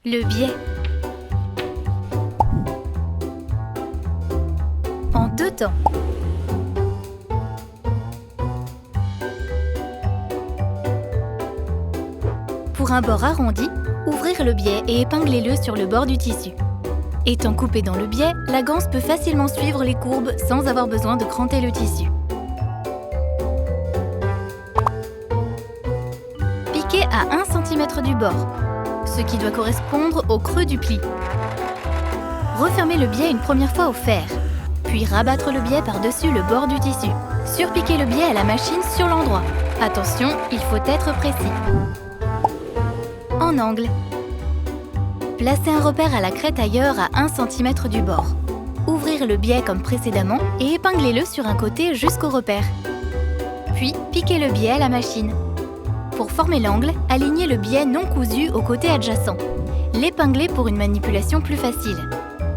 Le biais. En 2 temps. Pour un bord arrondi, ouvrir le biais et épingler-le sur le bord du tissu. Étant coupé dans le biais, la ganse peut facilement suivre les courbes sans avoir besoin de cranter le tissu. Piquer à 1 cm du bord, ce qui doit correspondre au creux du pli. Refermer le biais une première fois au fer, puis rabattre le biais par-dessus le bord du tissu. Surpiquer le biais à la machine sur l'endroit. Attention, il faut être précis. En angle. Placer un repère à la crête ailleurs à 1 cm du bord. Ouvrir le biais comme précédemment et épingler-le sur un côté jusqu'au repère. Puis, piquer le biais à la machine. Pour former l'angle, alignez le biais non cousu au côté adjacent. L'épingler pour une manipulation plus facile.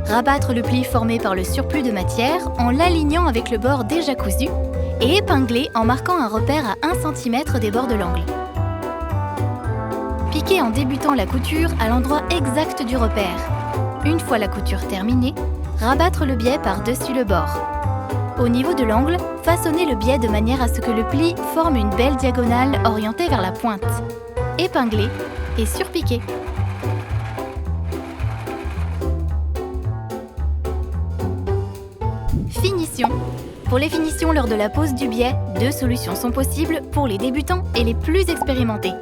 Rabattre le pli formé par le surplus de matière en l'alignant avec le bord déjà cousu et épingler en marquant un repère à 1 cm des bords de l'angle. Piquez en débutant la couture à l'endroit exact du repère. Une fois la couture terminée, rabattre le biais par-dessus le bord. Au niveau de l'angle, façonnez le biais de manière à ce que le pli forme une belle diagonale orientée vers la pointe. Épinglez et surpiquez. Finition. Pour les finitions lors de la pose du biais, 2 solutions sont possibles pour les débutants et les plus expérimentés.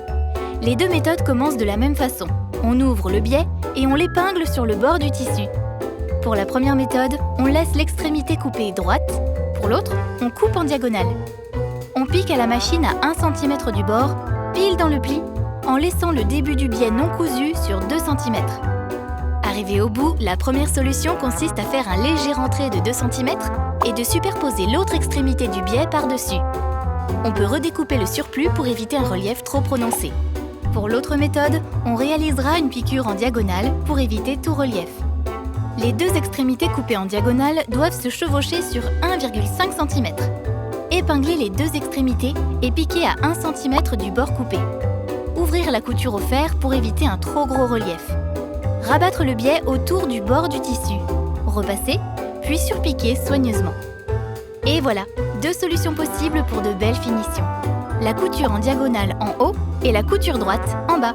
Les 2 méthodes commencent de la même façon. On ouvre le biais et on l'épingle sur le bord du tissu. Pour la première méthode, on laisse l'extrémité coupée droite. Pour l'autre, on coupe en diagonale. On pique à la machine à 1 cm du bord, pile dans le pli, en laissant le début du biais non cousu sur 2 cm. Arrivé au bout, la première solution consiste à faire un léger rentré de 2 cm et de superposer l'autre extrémité du biais par-dessus. On peut redécouper le surplus pour éviter un relief trop prononcé. Pour l'autre méthode, on réalisera une piqûre en diagonale pour éviter tout relief. Les 2 extrémités coupées en diagonale doivent se chevaucher sur 1,5 cm. Épingler les 2 extrémités et piquer à 1 cm du bord coupé. Ouvrir la couture au fer pour éviter un trop gros relief. Rabattre le biais autour du bord du tissu. Repasser, puis surpiquer soigneusement. Et voilà, 2 solutions possibles pour de belles finitions. La couture en diagonale en haut et la couture droite en bas.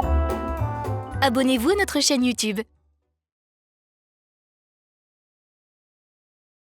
Abonnez-vous à notre chaîne YouTube.